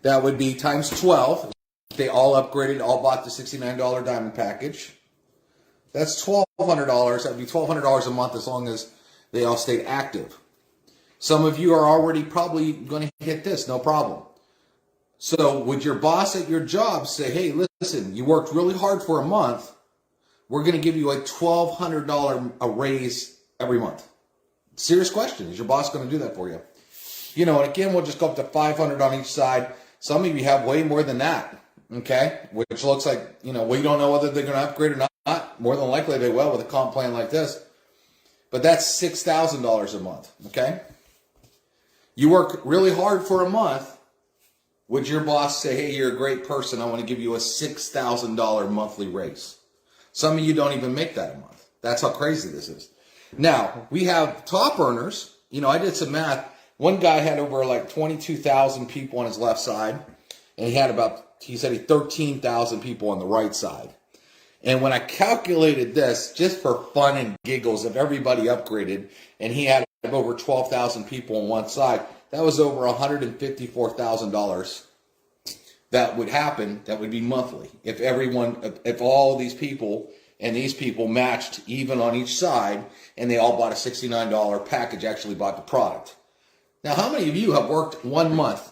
That would be times 12. They all upgraded, all bought the $69 diamond package. That's $1,200. That would be $1,200 a month as long as they all stayed active. Some of you are already probably going to hit this, no problem. So would your boss at your job say, hey, listen, you worked really hard for a month. We're going to give you a $1,200 a raise every month. Serious question. Is your boss going to do that for you? You know, and again, we'll just go up to $500 on each side. Some of you have way more than that, okay? Which looks like, you know, we don't know whether they're going to upgrade or not. More than likely they will with a comp plan like this. But that's $6,000 a month, okay? You work really hard for a month. Would your boss say, hey, you're a great person. I want to give you a $6,000 monthly raise? Some of you don't even make that a month. That's how crazy this is. Now, we have top earners. You know, I did some math. One guy had over like 22,000 people on his left side. And he said he had 13,000 people on the right side. And when I calculated this, just for fun and giggles, if everybody upgraded, and he had over 12,000 people on one side, that was over $154,000 that would happen, that would be monthly. If all these people and these people matched even on each side, and they all bought a $69 package, actually bought the product. Now, how many of you have worked 1 month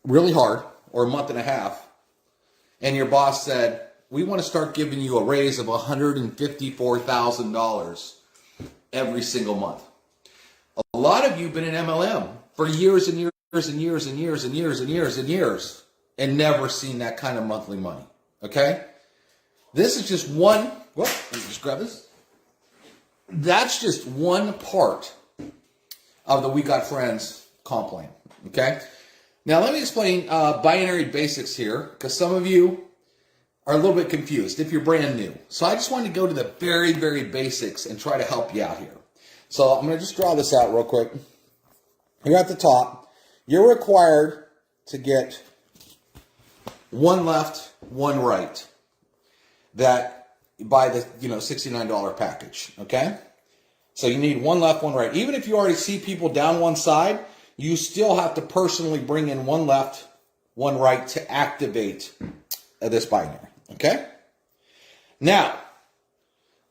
really hard, or a month and a half, and your boss said, we want to start giving you a raise of $154,000 every single month? A lot of you have been in MLM for years and years and years and years and years and years and years and never seen that kind of monthly money, okay? This is just one, let me just grab this. That's just one part of the We Got Friends comp plan, okay? Now let me explain binary basics here, because some of you are a little bit confused if you're brand new. So I just wanted to go to the very, very basics and try to help you out here. So I'm going to just draw this out real quick. Here at the top, you're required to get one left, one right. That by the $69 package, okay? So you need one left, one right. Even if you already see people down one side, you still have to personally bring in one left, one right to activate this binary, okay? Now,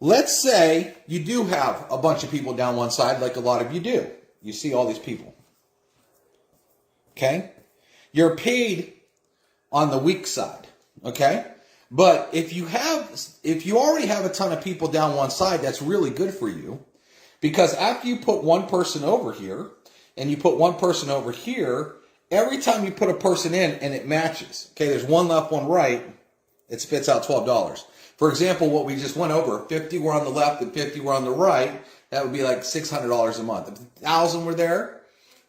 let's say you do have a bunch of people down one side, like a lot of you do. You see all these people, okay? You're paid on the weak side, okay? But if you already have a ton of people down one side, that's really good for you, because after you put one person over here and you put one person over here, every time you put a person in and it matches, okay, there's one left, one right, it spits out $12. For example, what we just went over, 50 were on the left and 50 were on the right, that would be like $600 a month. If 1,000 were there,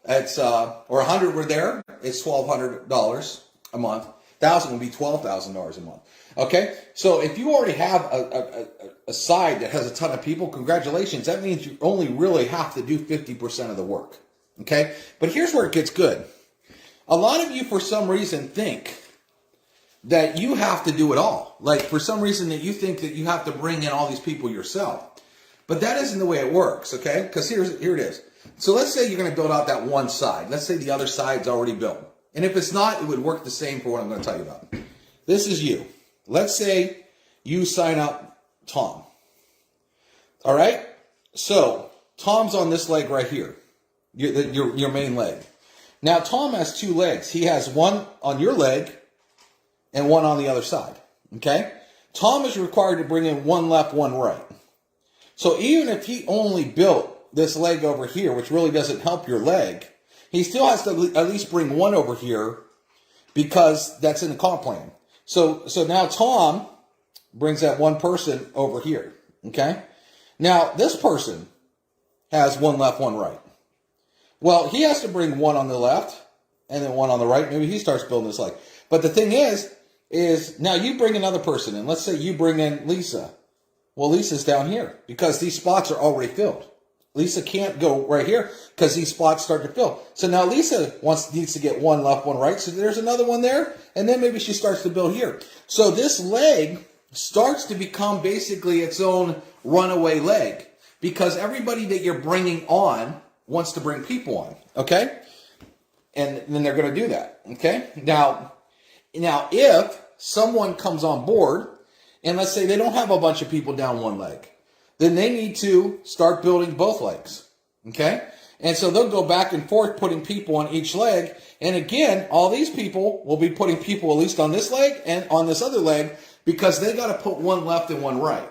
or 100 were there, it's $1,200 a month. 1,000 would be $12,000 a month. Okay, so if you already have a side that has a ton of people, congratulations. That means you only really have to do 50% of the work. Okay, but here's where it gets good. A lot of you, for some reason, think that you have to do it all. Like, for some reason that you think that you have to bring in all these people yourself. But that isn't the way it works, okay? Because here it is. So let's say you're going to build out that one side. Let's say the other side's already built. And if it's not, it would work the same for what I'm going to tell you about. This is you. Let's say you sign up Tom. All right? So Tom's on this leg right here, your main leg. Now, Tom has two legs. He has one on your leg and one on the other side, okay? Tom is required to bring in one left, one right. So even if he only built this leg over here, which really doesn't help your leg, he still has to at least bring one over here, because that's in the comp plan. So now Tom brings that one person over here, okay? Now, this person has one left, one right. Well, he has to bring one on the left and then one on the right. Maybe he starts building this leg. But the thing is now you bring another person in. Let's say you bring in Lisa. Well, Lisa's down here because these spots are already filled. Lisa can't go right here because these spots start to fill. So now Lisa needs to get one left, one right. So there's another one there. And then maybe she starts to build here. So this leg starts to become basically its own runaway leg, because everybody that you're bringing on wants to bring people on. Okay? And then they're going to do that. Okay. Now, if someone comes on board and let's say they don't have a bunch of people down one leg, then they need to start building both legs. Okay. And so they'll go back and forth putting people on each leg. And again, all these people will be putting people at least on this leg and on this other leg because they got to put one left and one right.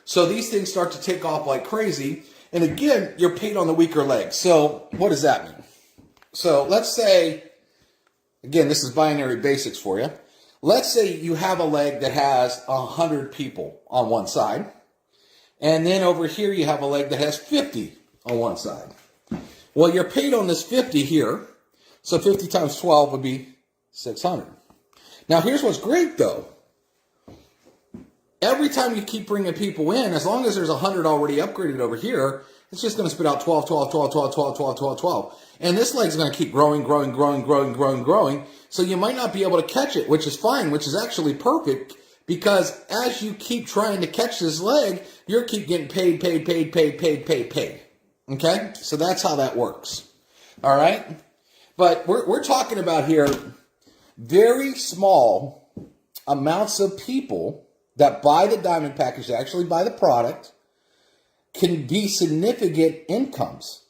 So these things start to take off like crazy. And again, you're paid on the weaker leg. So what does that mean? So let's say, again, this is binary basics for you. Let's say you have a leg that has 100 people on one side. And then over here you have a leg that has 50 on one side. Well, you're paid on this 50 here. So 50 times 12 would be 600. Now here's what's great though. Every time you keep bringing people in, as long as there's 100 already upgraded over here, it's just going to spit out 12, 12, 12, 12, 12, 12, 12, 12. And this leg's going to keep growing. So you might not be able to catch it, which is fine, which is actually perfect because as you keep trying to catch this leg, you're keep getting paid. Okay? So that's how that works. All right? But we're talking about here very small amounts of people that buy the diamond package, that actually buy the product, can be significant incomes.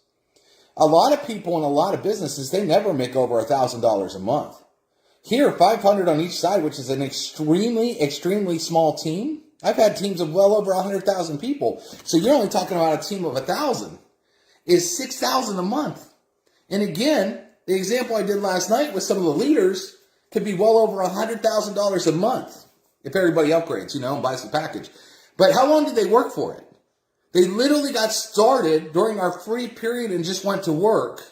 A lot of people in a lot of businesses, they never make over $1,000 a month. Here, 500 on each side, which is an extremely small team. I've had teams of well over 100,000 people. So you're only talking about a team of 1,000 is 6,000 a month. And again, the example I did last night with some of the leaders could be well over $100,000 a month. If everybody upgrades, and buys the package. But how long did they work for it? They literally got started during our free period and just went to work.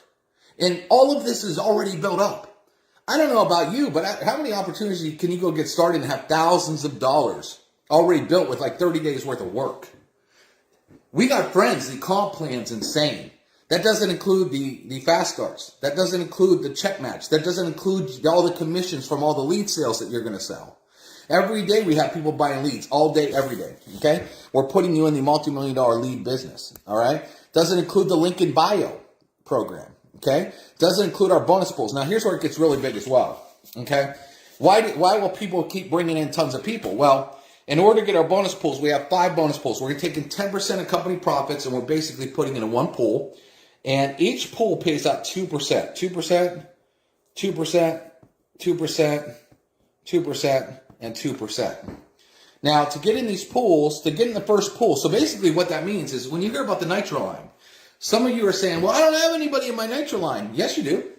And all of this is already built up. I don't know about you, but how many opportunities can you go get started and have thousands of dollars already built with like 30 days worth of work? We got friends, the comp plan's insane. That doesn't include the fast starts. That doesn't include the check match. That doesn't include all the commissions from all the lead sales that you're going to sell. Every day we have people buying leads, all day, every day, okay? We're putting you in the multi-million-dollar lead business, all right? Doesn't include the link in bio program, okay? Doesn't include our bonus pools. Now, here's where it gets really big as well, okay? Why will people keep bringing in tons of people? Well, in order to get our bonus pools, we have 5 bonus pools. We're taking 10% of company profits, and we're basically putting it in one pool, and each pool pays out 2%, 2%, 2%, 2%, 2%, and 2%. Now, to get in these pools, to get in the first pool, so basically what that means is when you hear about the Nitro line, some of you are saying, well, I don't have anybody in my Nitro line. Yes, you do,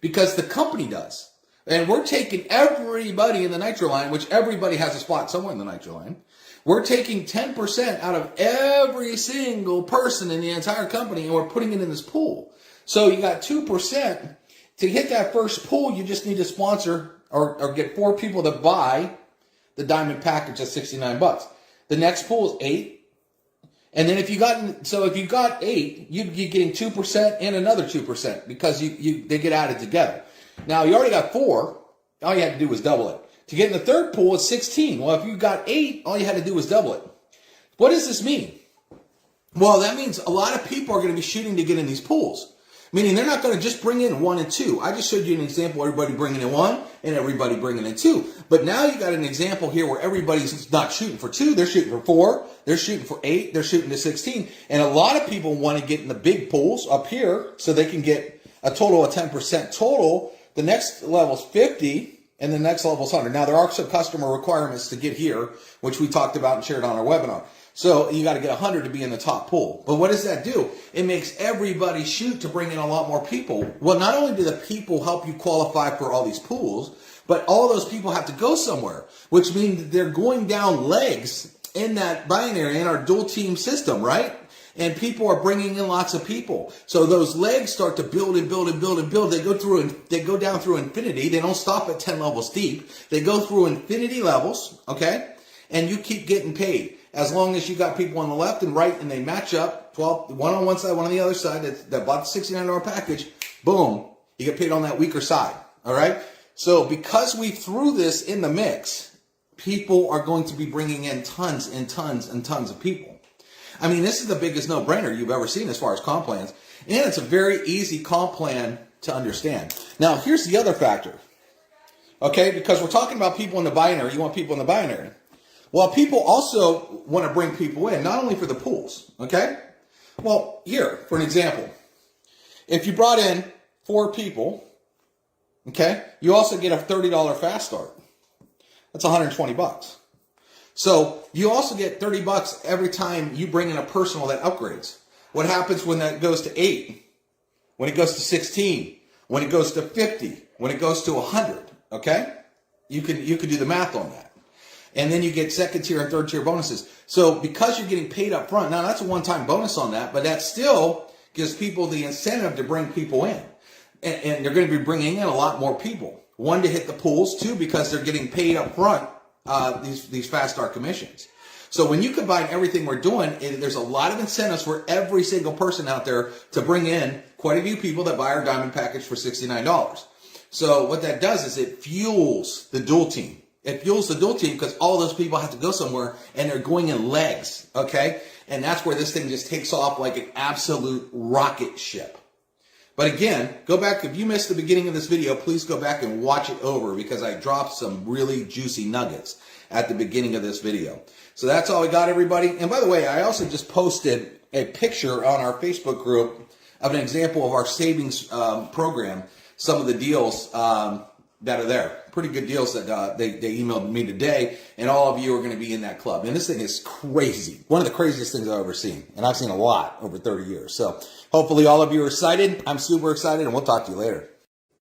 because the company does. And we're taking everybody in the Nitro line, which everybody has a spot somewhere in the Nitro line. We're taking 10% out of every single person in the entire company, and we're putting it in this pool. So you got 2%. To hit that first pool, you just need to sponsor or get 4 people to buy the diamond package at $69. The next pool is 8. And then if you got 8, you'd be getting 2% and another 2% because they get added together. Now you already got 4, all you had to do was double it. To get in the third pool, it's 16. Well, if you got 8, all you had to do was double it. What does this mean? Well, that means a lot of people are going to be shooting to get in these pools. Meaning they're not going to just bring in 1 and 2. I just showed you an example, everybody bringing in 1 and everybody bringing in 2. But now you got an example here where everybody's not shooting for 2. They're shooting for 4. They're shooting for 8. They're shooting to 16. And a lot of people want to get in the big pools up here so they can get a total of 10% total. The next level is 50 and the next level is 100. Now there are some customer requirements to get here, which we talked about and shared on our webinar. So you got to get 100 to be in the top pool. But what does that do? It makes everybody shoot to bring in a lot more people. Well, not only do the people help you qualify for all these pools, but all those people have to go somewhere, which means that they're going down legs in that binary, in our dual team system, right? And people are bringing in lots of people. So those legs start to build and build and build and build. They go down through infinity. They don't stop at 10 levels deep. They go through infinity levels, okay? And you keep getting paid. As long as you got people on the left and right and they match up, 12, one on one side, one on the other side, that bought the $69 package, boom, you get paid on that weaker side, all right? So because we threw this in the mix, people are going to be bringing in tons and tons and tons of people. I mean, this is the biggest no-brainer you've ever seen as far as comp plans. And it's a very easy comp plan to understand. Now, here's the other factor. Okay, because we're talking about people in the binary. You want people in the binary. Well, people also want to bring people in, not only for the pools. Okay? Well, here, for an example. If you brought in 4 people, okay, you also get a $30 fast start. That's $120. So you also get $30 every time you bring in a personal that upgrades. What happens when that goes to 8? When it goes to 16? When it goes to 50? When it goes to 100? Okay? You can do the math on that. And then you get second tier and third tier bonuses. So because you're getting paid up front, now that's a one-time bonus on that, but that still gives people the incentive to bring people in. And they're going to be bringing in a lot more people. 1, to hit the pools. 2, because they're getting paid up front these fast start commissions. So when you combine everything we're doing, there's a lot of incentives for every single person out there to bring in quite a few people that buy our diamond package for $69. So what that does is it fuels the dual team. It fuels the dual team because all those people have to go somewhere and they're going in legs, okay? And that's where this thing just takes off like an absolute rocket ship. But again, go back. If you missed the beginning of this video, please go back and watch it over because I dropped some really juicy nuggets at the beginning of this video. So that's all we got, everybody. And by the way, I also just posted a picture on our Facebook group of an example of our savings program, some of the deals that are there. Pretty good deals that they emailed me today, and all of you are going to be in that club. And this thing is crazy. One of the craziest things I've ever seen, and I've seen a lot over 30 years. So hopefully all of you are excited. I'm super excited, and we'll talk to you later.